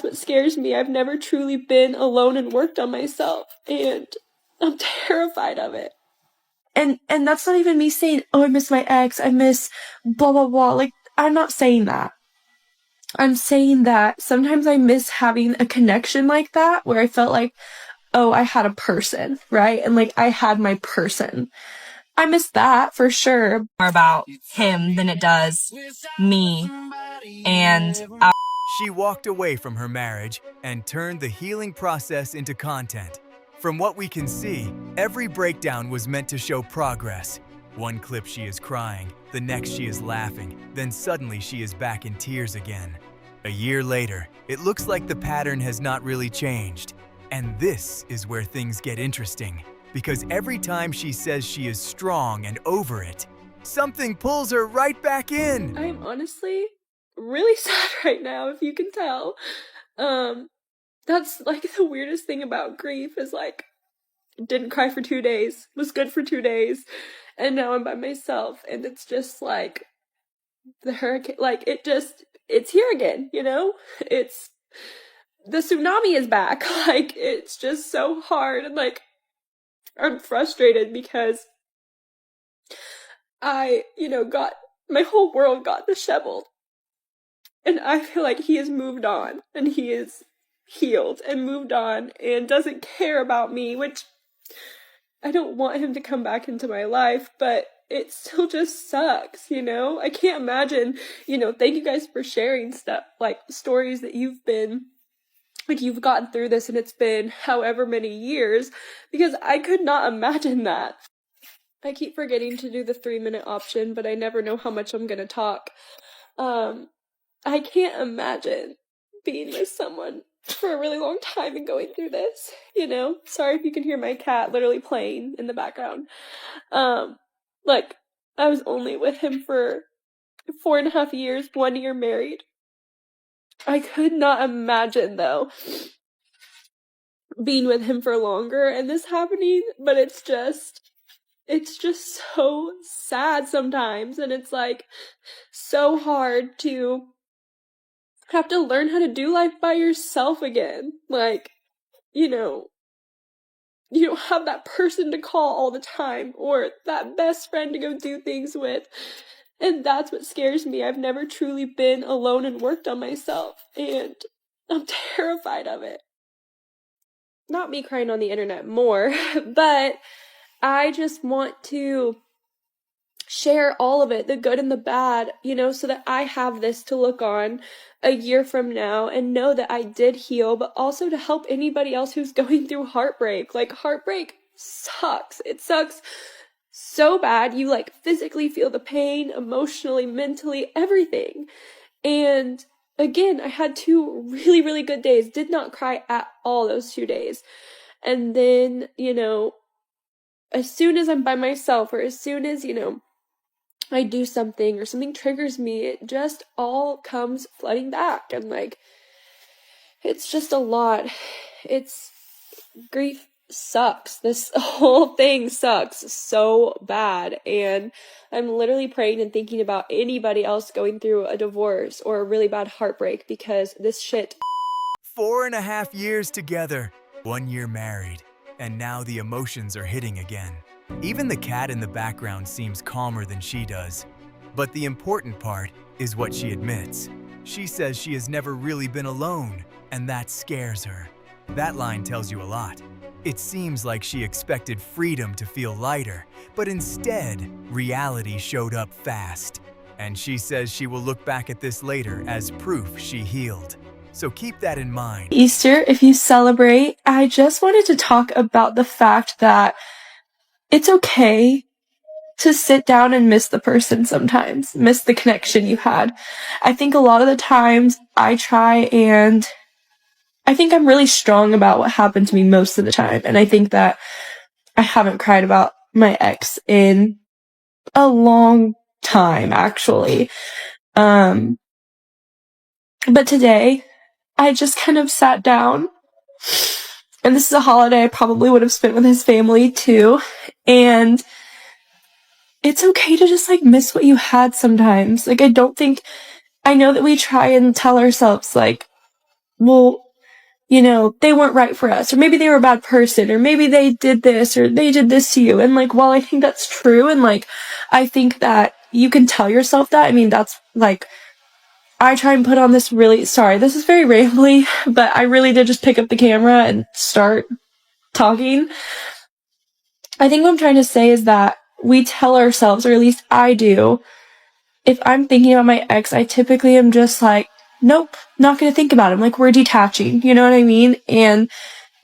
what scares me. I've never truly been alone and worked on myself, and I'm terrified of it. And that's not even me saying, oh, I miss my ex, I miss blah, blah, blah. Like, I'm not saying that. I'm saying that sometimes I miss having a connection like that where I felt like, oh, I had a person, right? And like, I had my person. I miss that for sure. More about him than it does me and our. She walked away from her marriage and turned the healing process into content. From what we can see, every breakdown was meant to show progress. One clip she is crying, the next she is laughing, then suddenly she is back in tears again. A year later, it looks like the pattern has not really changed. And this is where things get interesting, because every time she says she is strong and over it, something pulls her right back in. I'm honestly really sad right now, if you can tell. That's like the weirdest thing about grief is like, didn't cry for 2 days, was good for 2 days, and now I'm by myself, and it's just like the hurricane, like it's here again, you know? It's, the tsunami is back. Like, it's just so hard, and like, I'm frustrated because I, got, my whole world got disheveled. And I feel like he has moved on, and he is healed and moved on and doesn't care about me, which I don't want him to come back into my life, but it still just sucks, I can't imagine, thank you guys for sharing stuff, like stories that you've gotten through this and it's been however many years, because I could not imagine that. I keep forgetting to do the 3-minute option, but I never know how much I'm gonna talk. I can't imagine being with someone for a really long time and going through this, Sorry if you can hear my cat literally playing in the background. Like, I was only with him for 4.5 years, 1 year married. I could not imagine, though, being with him for longer and this happening, but it's just so sad sometimes, and it's like so hard to have to learn how to do life by yourself again. Like, you don't have that person to call all the time or that best friend to go do things with. And that's what scares me. I've never truly been alone and worked on myself, and I'm terrified of it. Not me crying on the internet more, but I just want to share all of it, the good and the bad, so that I have this to look on a year from now and know that I did heal, but also to help anybody else who's going through heartbreak. Like, heartbreak sucks. It sucks so bad. You like physically feel the pain, emotionally, mentally, everything. And again, I had 2 really, really good days, did not cry at all those 2 days. And then, as soon as I'm by myself, or as soon as, I do something or something triggers me, it just all comes flooding back. And like, it's just a lot. Grief sucks. This whole thing sucks so bad. And I'm literally praying and thinking about anybody else going through a divorce or a really bad heartbreak, because this shit. 4.5 years together, 1 year married, and now the emotions are hitting again. Even the cat in the background seems calmer than she does. But the important part is what she admits. She says she has never really been alone, and that scares her. That line tells you a lot. It seems like she expected freedom to feel lighter, but instead, reality showed up fast. And she says she will look back at this later as proof she healed. So keep that in mind. Easter, if you celebrate, I just wanted to talk about the fact that it's okay to sit down and miss the person sometimes, miss the connection you had. I think a lot of the times I try, and I think I'm really strong about what happened to me most of the time. And I think that I haven't cried about my ex in a long time, actually. But today, I just kind of sat down, and this is a holiday I probably would have spent with his family too, and it's okay to just like miss what you had sometimes. Like, I know that we try and tell ourselves like, well, you know, they weren't right for us, or maybe they were a bad person, or maybe they did this, or they did this to you. And like, while I think that's true, and like, I think that you can tell yourself that, I mean, that's like, I try and put on this really, sorry, this is very rambly, but I really did just pick up the camera and start talking. I think what I'm trying to say is that we tell ourselves, or at least I do, if I'm thinking about my ex, I typically am just like, nope, not going to think about him. Like, we're detaching, you know what I mean? And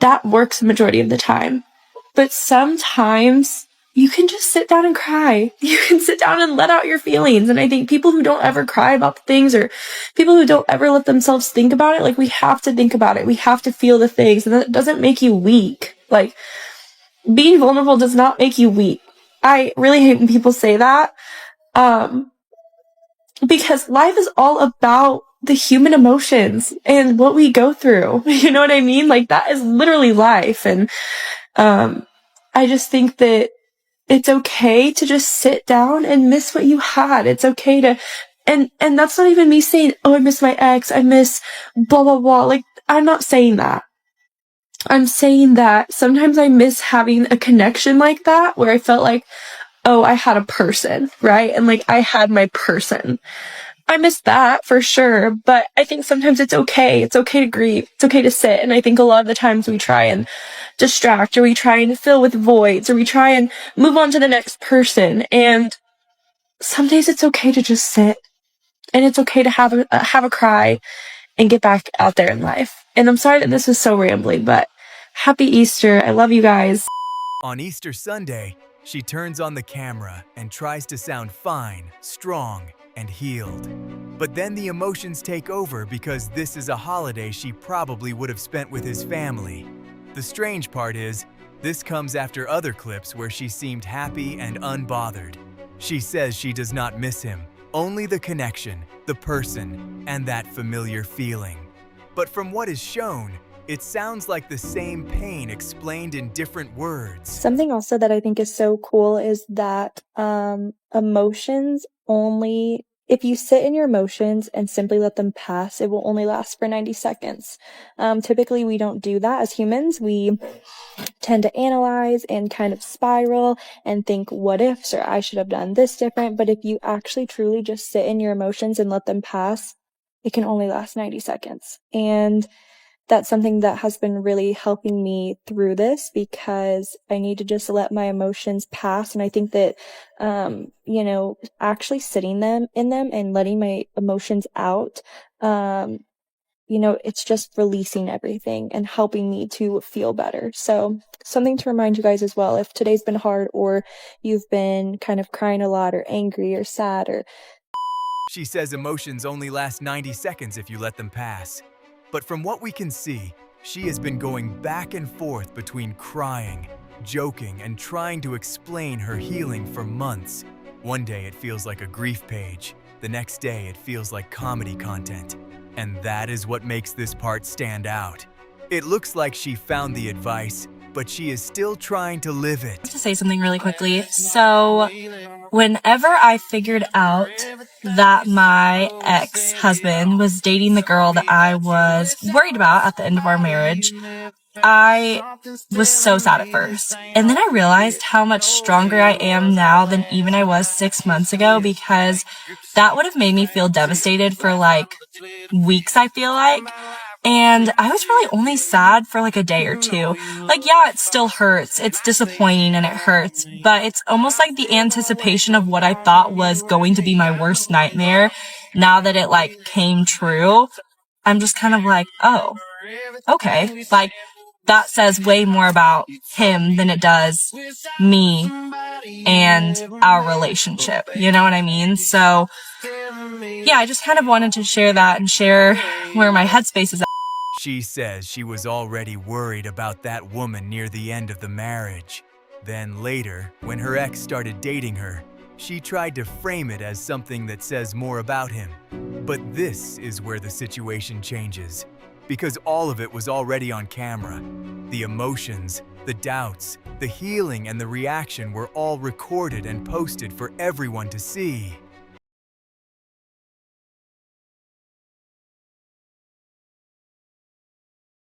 that works the majority of the time. But sometimes you can just sit down and cry. You can sit down and let out your feelings. And I think people who don't ever cry about things, or people who don't ever let themselves think about it, like, we have to think about it. We have to feel the things. And that doesn't make you weak. Like, being vulnerable does not make you weak. I really hate when people say that. Because life is all about the human emotions and what we go through. You know what I mean? Like, that is literally life. And I just think that it's okay to just sit down and miss what you had. It's okay to, and that's not even me saying, oh, I miss my ex, I miss blah, blah, blah. Like, I'm not saying that. I'm saying that sometimes I miss having a connection like that, where I felt like, oh, I had a person, right? And like, I had my person. I miss that for sure, but I think sometimes it's okay. It's okay to grieve. It's okay to sit. And I think a lot of the times we try and distract, or we try and fill with voids, or we try and move on to the next person. And some days it's okay to just sit, and it's okay to have a cry and get back out there in life. And I'm sorry that this was so rambling, but happy Easter. I love you guys. On Easter Sunday, she turns on the camera and tries to sound fine, strong, and healed. But then the emotions take over, because this is a holiday she probably would have spent with his family. The strange part is, this comes after other clips where she seemed happy and unbothered. She says she does not miss him, only the connection, the person, and that familiar feeling. But from what is shown, it sounds like the same pain explained in different words. Something also that I think is so cool is that emotions only, if you sit in your emotions and simply let them pass, it will only last for 90 seconds. Typically, we don't do that as humans. We tend to analyze and kind of spiral and think what ifs, or I should have done this different. But if you actually truly just sit in your emotions and let them pass, it can only last 90 seconds. And that's something that has been really helping me through this, because I need to just let my emotions pass. And I think that, you know, actually sitting in them and letting my emotions out, you know, it's just releasing everything and helping me to feel better. So something to remind you guys as well, if today's been hard, or you've been kind of crying a lot, or angry, or sad, or... She says emotions only last 90 seconds if you let them pass. But from what we can see, she has been going back and forth between crying, joking, and trying to explain her healing for months. One day it feels like a grief page. The next day it feels like comedy content. And that is what makes this part stand out. It looks like she found the advice, but she is still trying to live it. To say something really quickly. So whenever I figured out that my ex-husband was dating the girl that I was worried about at the end of our marriage, I was so sad at first. And then I realized how much stronger I am now than even I was 6 months ago, because that would have made me feel devastated for like weeks, I feel like. And I was really only sad for like a day or two. Like, yeah, it still hurts. It's disappointing and it hurts, but it's almost like the anticipation of what I thought was going to be my worst nightmare. Now that it like came true, I'm just kind of like, oh, okay. Like, that says way more about him than it does me and our relationship. You know what I mean? So yeah, I just kind of wanted to share that and share where my headspace is at. She says she was already worried about that woman near the end of the marriage. Then later, when her ex started dating her, she tried to frame it as something that says more about him. But this is where the situation changes, because all of it was already on camera. The emotions, the doubts, the healing, and the reaction were all recorded and posted for everyone to see.